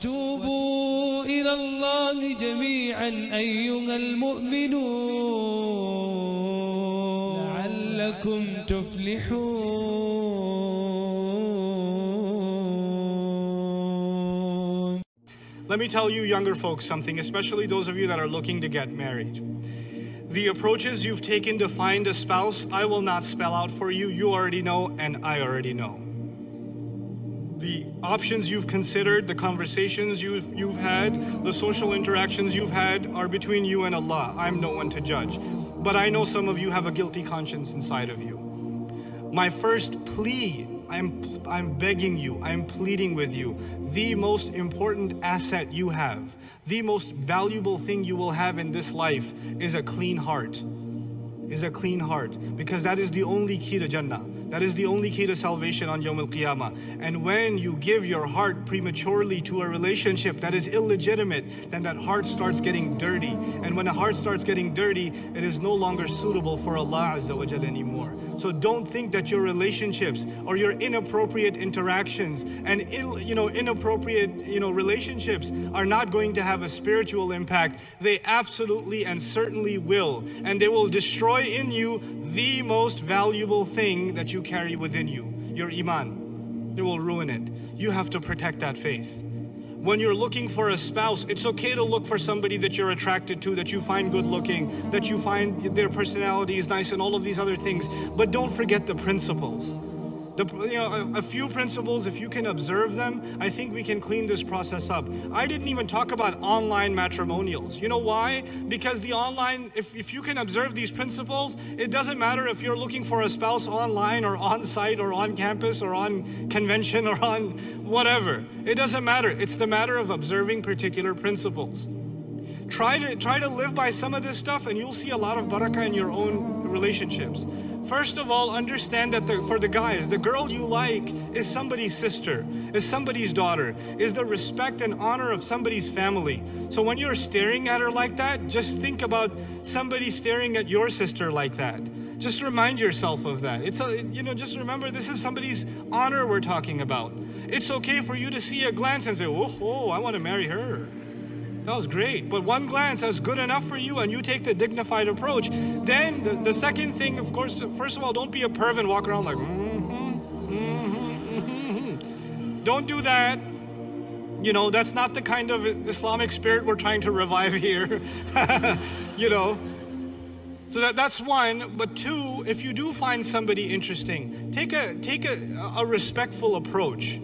وتوبوا إلى الله جميعا أيها المؤمنون لعلكم تفلحون. Let me tell you younger folks something, especially those of you that are looking to get married. The approaches you've taken to find a spouse, I will not spell out for you. You already know, and I already know. The options you've considered, the conversations you've had, the social interactions you've had are between you and Allah. I'm no one to judge. But I know some of you have a guilty conscience inside of you. My first plea, I'm begging you, I'm pleading with you, the most important asset you have, the most valuable thing you will have in this life is a clean heart. Because that is the only key to Jannah. That is the only key to salvation on Yawm al-Qiyamah. And when you give your heart prematurely to a relationship that is illegitimate, then that heart starts getting dirty. And when a heart starts getting dirty, it is no longer suitable for Allah Azza wa Jalla anymore. So don't think that your relationships or your inappropriate interactions and inappropriate relationships are not going to have a spiritual impact. They absolutely and certainly will. And they will destroy in you the most valuable thing that you carry within you, your iman. They will ruin it. You have to protect that faith. When you're looking for a spouse, it's okay to look for somebody that you're attracted to, that you find good looking, that you find their personality is nice and all of these other things. But don't forget the principles. A few principles, if you can observe them, I think we can clean this process up. I didn't even talk about online matrimonials. You know why? Because the online, if you can observe these principles, it doesn't matter if you're looking for a spouse online or on site or on campus or on convention or on whatever. It doesn't matter. It's the matter of observing particular principles. Try to live by some of this stuff and you'll see a lot of barakah in your own relationships. First of all, understand that for the guys, the girl you like is somebody's sister, is somebody's daughter, is the respect and honor of somebody's family. So when you're staring at her like that, just think about somebody staring at your sister like that. Just remind yourself of that. Just remember this is somebody's honor we're talking about. It's okay for you to see a glance and say, oh, I want to marry her. That was great. But one glance is good enough for you and you take the dignified approach. Then the second thing, of course, first of all, don't be a perv and walk around like, Don't do that. That's not the kind of Islamic spirit we're trying to revive here. So that's one. But two, if you do find somebody interesting, take a respectful approach.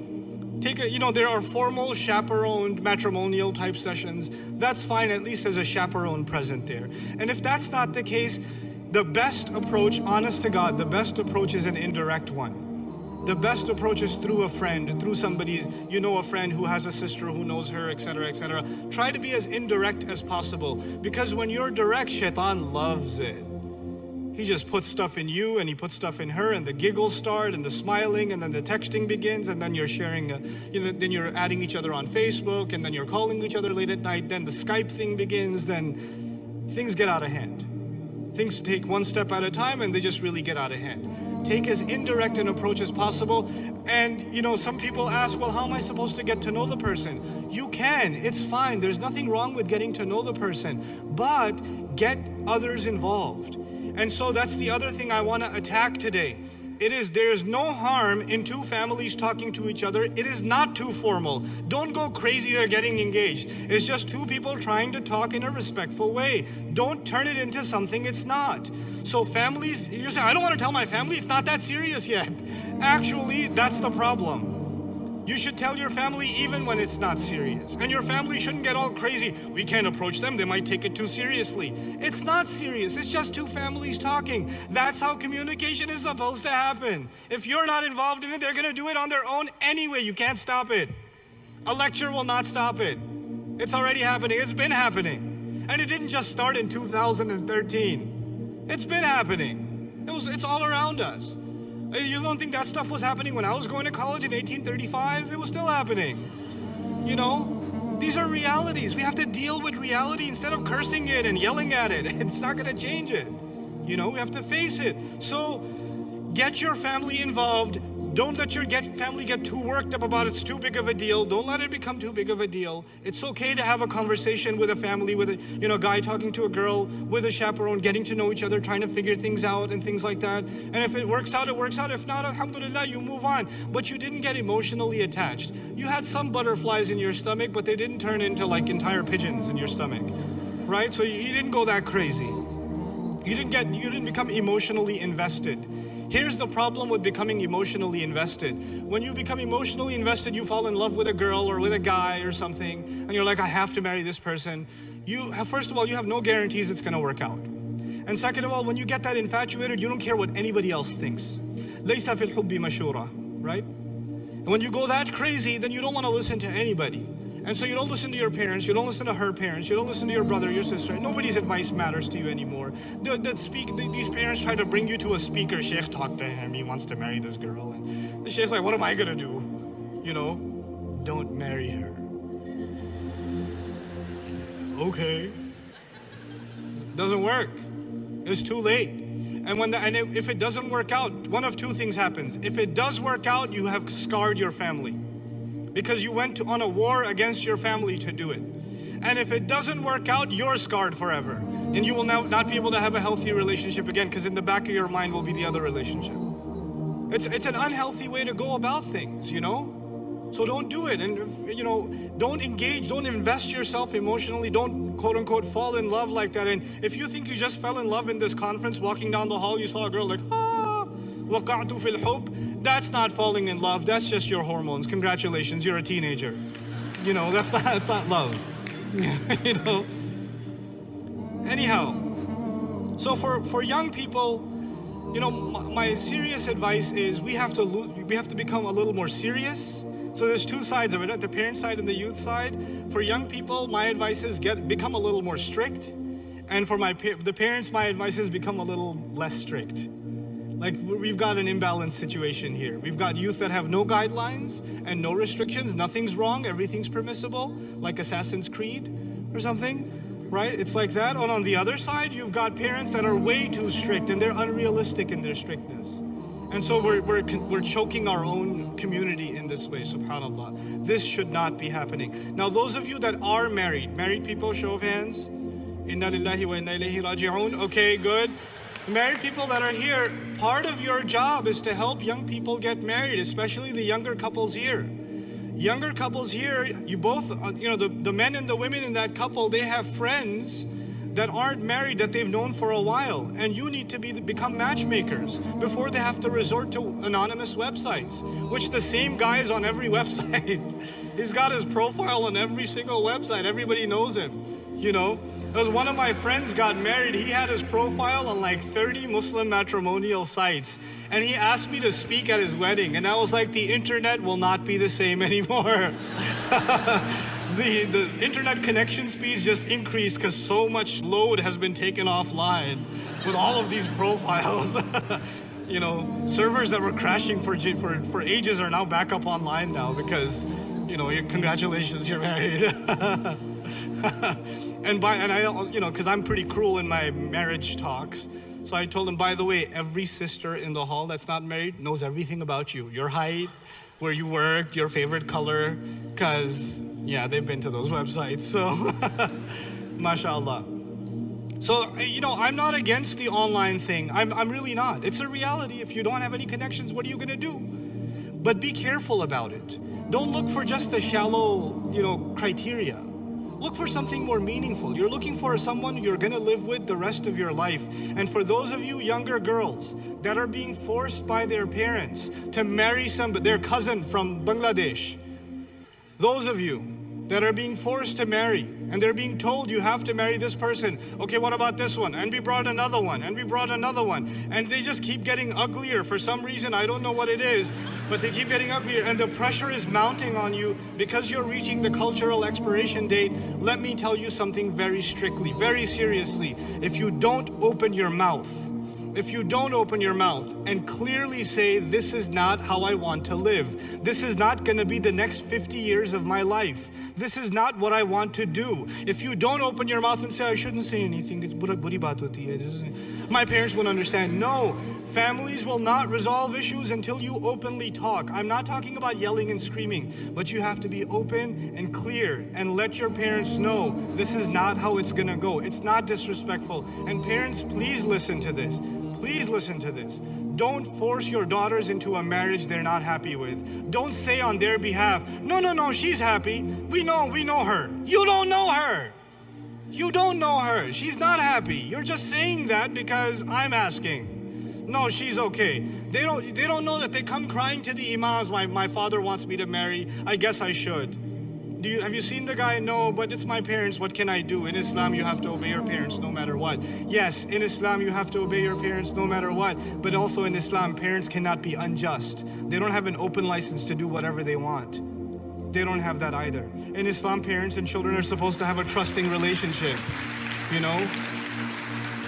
There are formal chaperoned matrimonial type sessions. That's fine, at least there's a chaperone present there. And if that's not the case, the best approach, honest to God, the best approach is an indirect one. The best approach is through a friend, through somebody's, a friend who has a sister who knows her, etc., etc. Try to be as indirect as possible, because when you're direct, shaitan loves it. He just puts stuff in you and he puts stuff in her and the giggles start and the smiling and then the texting begins and then you're sharing, then you're adding each other on Facebook and then you're calling each other late at night. Then the Skype thing begins, then things get out of hand. Things take one step at a time and they just really get out of hand. Take as indirect an approach as possible. And some people ask, well, how am I supposed to get to know the person? You can, it's fine. There's nothing wrong with getting to know the person, but get others involved. And so that's the other thing I want to attack today. There's no harm in two families talking to each other. It is not too formal. Don't go crazy, they're getting engaged. It's just two people trying to talk in a respectful way. Don't turn it into something it's not. So families, you say, I don't want to tell my family, it's not that serious yet. Actually, that's the problem. You should tell your family even when it's not serious. And your family shouldn't get all crazy. We can't approach them, they might take it too seriously. It's not serious, it's just two families talking. That's how communication is supposed to happen. If you're not involved in it, they're gonna do it on their own anyway. You can't stop it. A lecture will not stop it. It's already happening, it's been happening. And it didn't just start in 2013. It's been happening. It's all around us. You don't think that stuff was happening when I was going to college in 1835? It was still happening. These are realities. We have to deal with reality instead of cursing it and yelling at it. It's not going to change it. We have to face it. So get your family involved. Don't let your family get too worked up about it's too big of a deal. Don't let it become too big of a deal. It's okay to have a conversation with a family, with a guy talking to a girl, with a chaperone, getting to know each other, trying to figure things out and things like that. And if it works out, it works out. If not, alhamdulillah, you move on. But you didn't get emotionally attached. You had some butterflies in your stomach, but they didn't turn into like entire pigeons in your stomach, right? So you didn't go that crazy. You didn't become emotionally invested. Here's the problem with becoming emotionally invested. When you become emotionally invested, you fall in love with a girl or with a guy or something, and you're like, I have to marry this person. First of all, you have no guarantees it's gonna work out. And second of all, when you get that infatuated, you don't care what anybody else thinks. لَيْسَ فِي الْحُبِّ مَشُورًا, right? And when you go that crazy, then you don't want to listen to anybody. And so you don't listen to your parents, you don't listen to her parents, you don't listen to your brother, your sister. Nobody's advice matters to you anymore. These parents try to bring you to a speaker. Sheikh, talk to him, he wants to marry this girl. And the Sheikh's like, what am I gonna do? You know, don't marry her. Okay. Doesn't work. It's too late. And if it doesn't work out, one of two things happens. If it does work out, you have scarred your family, because you went on a war against your family to do it. And if it doesn't work out, you're scarred forever. And you will now not be able to have a healthy relationship again, because in the back of your mind will be the other relationship. It's an unhealthy way to go about things, you know? So don't do it. And, you know, don't engage, don't invest yourself emotionally, don't quote unquote fall in love like that. And if you think you just fell in love in this conference, walking down the hall, you saw a girl like, وَقَعْتُ فِي الْحُبِّ, that's not falling in love, that's just your hormones. Congratulations, you're a teenager. You know, that's not love. You know? Anyhow, so for young people, you know, my serious advice is we have to become a little more serious. So there's two sides of it, the parent side and the youth side. For young people, my advice is become a little more strict. And for the parents, my advice is become a little less strict. Like, we've got an imbalanced situation here. We've got youth that have no guidelines and no restrictions. Nothing's wrong, everything's permissible, like Assassin's Creed or something, right? It's like that. And on the other side, you've got parents that are way too strict and they're unrealistic in their strictness. And so we're choking our own community in this way, subhanAllah. This should not be happening. Now, those of you that are married people, show of hands. Inna lillahi wa inna ilayhi raji'un. Okay, good. Married people that are here, part of your job is to help young people get married, especially the younger couples here. Younger couples here, you both, you know, the men and the women in that couple, they have friends that aren't married that they've known for a while, and you need to become matchmakers before they have to resort to anonymous websites, which the same guy is on every website. He's got his profile on every single website. Everybody knows him, you know. As one of my friends got married, he had his profile on like 30 Muslim matrimonial sites, and he asked me to speak at his wedding, and I was like, the internet will not be the same anymore. The internet connection speeds just increased because so much load has been taken offline with all of these profiles. You know, servers that were crashing for ages are now back up online now because, you know, congratulations, you're married. And I, you know, because I'm pretty cruel in my marriage talks, so I told him, by the way, every sister in the hall that's not married knows everything about you, your height, where you worked, your favorite color, because yeah, they've been to those websites, so mashallah. So, you know, I'm not against the online thing. I'm really not. It's a reality. If you don't have any connections, what are you gonna do? But be careful about it. Don't look for just a shallow, you know, criteria. Look for something more meaningful. You're looking for someone you're gonna live with the rest of your life. And for those of you younger girls that are being forced by their parents to marry their cousin from Bangladesh, those of you that are being forced to marry, and they're being told you have to marry this person. Okay, what about this one? And we brought another one, and we brought another one. And they just keep getting uglier for some reason. I don't know what it is, but they keep getting uglier. And the pressure is mounting on you because you're reaching the cultural expiration date. Let me tell you something very strictly, very seriously. If you don't open your mouth, and clearly say, this is not how I want to live. This is not gonna be the next 50 years of my life. This is not what I want to do. If you don't open your mouth and say, I shouldn't say anything, it's buri baat hoti hai. My parents won't understand. No, Families will not resolve issues until you openly talk. I'm not talking about yelling and screaming, but you have to be open and clear and let your parents know this is not how it's gonna go. It's not disrespectful. And parents, please listen to this. Please listen to this. Don't force your daughters into a marriage they're not happy with. Don't say on their behalf, no, she's happy. We know her. You don't know her. You don't know her. She's not happy. You're just saying that because I'm asking. No, she's okay. They don't know that they come crying to the imams, my father wants me to marry. I guess I should. Have you seen the guy? No, but it's my parents. What can I do? In Islam, you have to obey your parents no matter what. Yes, in Islam, you have to obey your parents no matter what. But also in Islam, parents cannot be unjust. They don't have an open license to do whatever they want. They don't have that either. In Islam, parents and children are supposed to have a trusting relationship, you know?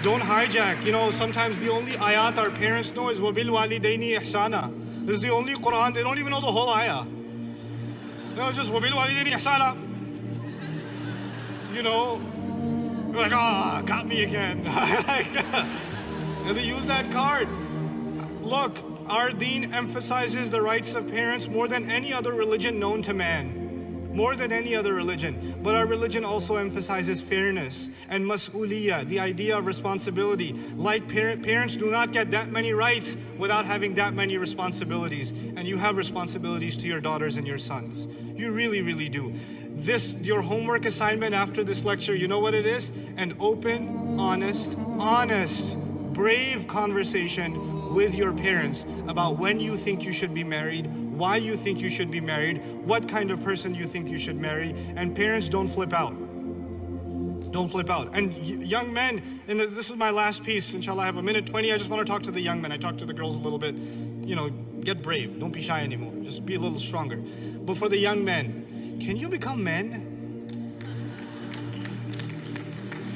Don't hijack. You know, sometimes the only ayat our parents know is وَبِالْوَالِدَيْنِ إِحْسَانًا. This is the only Quran. They don't even know the whole ayah. No, it's just وَبِالْوَالِدَيْنِ إِحْسَانًا. You know, you're like, got me again. And they use that card. Look, our deen emphasizes the rights of parents more than any other religion known to man. More than any other religion. But our religion also emphasizes fairness and mas'uliyah, the idea of responsibility. Like parents do not get that many rights without having that many responsibilities. And you have responsibilities to your daughters and your sons. You really, really do. Your homework assignment after this lecture, you know what it is? An open, honest, brave conversation with your parents about when you think you should be married, why you think you should be married, what kind of person you think you should marry. And parents, don't flip out. Don't flip out. And young men, and this is my last piece, inshallah I have a minute 20, I just want to talk to the young men. I talked to the girls a little bit. You know, get brave, don't be shy anymore. Just be a little stronger. But for the young men, can you become men?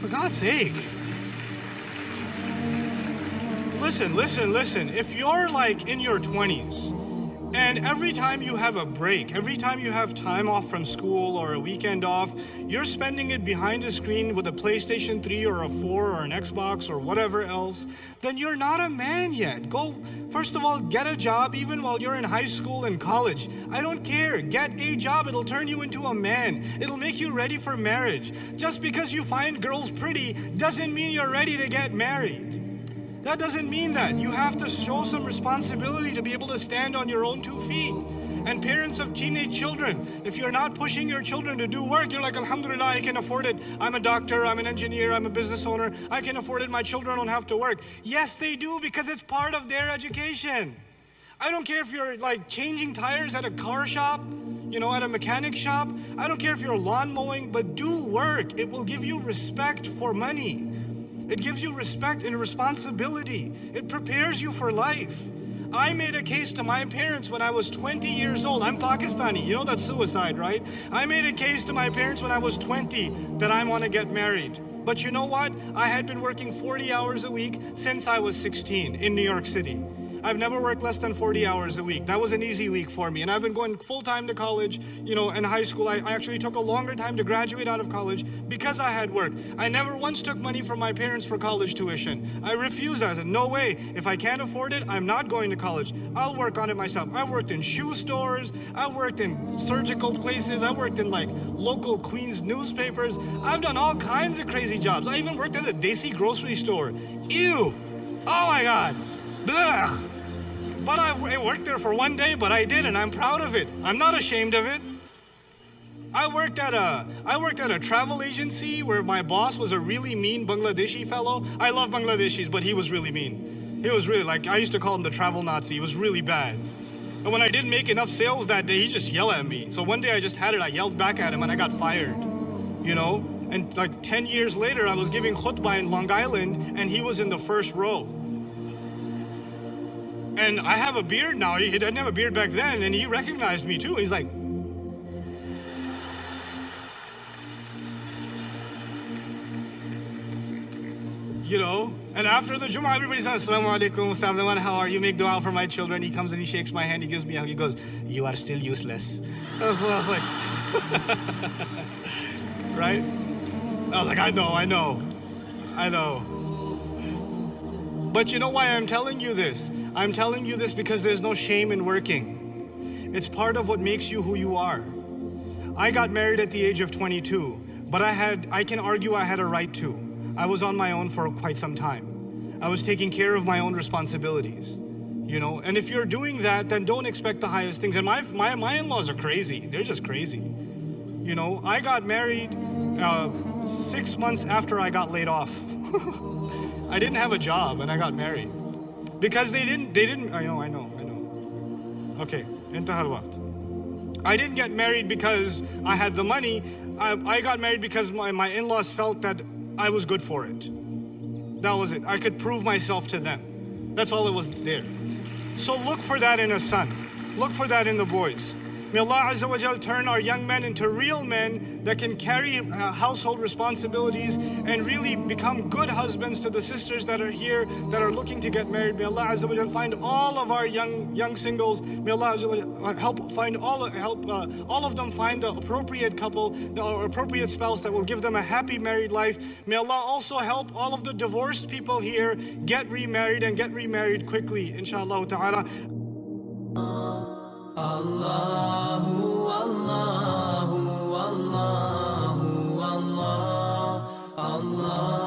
For God's sake. Listen. If you're like in your 20s, and every time you have a break, every time you have time off from school or a weekend off, you're spending it behind a screen with a PlayStation 3 or a 4 or an Xbox or whatever else, then you're not a man yet. Go, first of all, get a job even while you're in high school and college. I don't care. Get a job. It'll turn you into a man. It'll make you ready for marriage. Just because you find girls pretty doesn't mean you're ready to get married. That doesn't mean that. You have to show some responsibility to be able to stand on your own 2 feet. And parents of teenage children, if you're not pushing your children to do work, you're like, Alhamdulillah, I can afford it. I'm a doctor, I'm an engineer, I'm a business owner. I can afford it, my children don't have to work. Yes, they do, because it's part of their education. I don't care if you're like changing tires at a car shop, you know, at a mechanic shop. I don't care if you're lawn mowing, but do work. It will give you respect for money. It gives you respect and responsibility. It prepares you for life. I made a case to my parents when I was 20 years old. I'm Pakistani. You know that's suicide, right? I made a case to my parents when I was 20 that I want to get married. But you know what? I had been working 40 hours a week since I was 16 in New York City. I've never worked less than 40 hours a week. That was an easy week for me. And I've been going full-time to college, you know, in high school. I actually took a longer time to graduate out of college because I had work. I never once took money from my parents for college tuition. I refused that. I said, no way. If I can't afford it, I'm not going to college. I'll work on it myself. I worked in shoe stores. I worked in surgical places. I worked in like local Queens newspapers. I've done all kinds of crazy jobs. I even worked at a Desi grocery store. Ew. Oh my God. Blech. But I worked there for one day, but I did, and I'm proud of it. I'm not ashamed of it. I worked at a travel agency where my boss was a really mean Bangladeshi fellow. I love Bangladeshis, but he was really mean. He was really, like, I used to call him the travel Nazi. He was really bad. And when I didn't make enough sales that day, he just yelled at me. So one day I just had it, I yelled back at him, and I got fired, you know? And like 10 years later, I was giving khutbah in Long Island, and he was in the first row. And I have a beard now. He didn't have a beard back then, and he recognized me too. He's like, you know, and after the Jummah, everybody says, Assalamu alaikum, Ustad, how are you? Make dua for my children. He comes and he shakes my hand, he gives me a hug, he goes, you are still useless. So I was like, right? I was like, I know. But you know why I'm telling you this? I'm telling you this because there's no shame in working. It's part of what makes you who you are. I got married at the age of 22, but I can argue I had a right to. I was on my own for quite some time. I was taking care of my own responsibilities, you know? And if you're doing that, then don't expect the highest things. And my in-laws are crazy. They're just crazy. You know, I got married 6 months after I got laid off. I didn't have a job and I got married. Because they didn't, I know. Okay, انتهى الوقت. I didn't get married because I had the money. I got married because my in-laws felt that I was good for it. That was it. I could prove myself to them. That's all it was there. So look for that in a son. Look for that in the boys. May Allah Azza wa Jal turn our young men into real men that can carry household responsibilities and really become good husbands to the sisters that are here that are looking to get married. May Allah Azza wa Jal find all of our young singles. May Allah Azza wa Jal help all of them find the appropriate couple, the appropriate spouse that will give them a happy married life. May Allah also help all of the divorced people here get remarried and get remarried quickly, inshallah ta'ala. Allahu, Allahu, Allahu, Allah, Allah.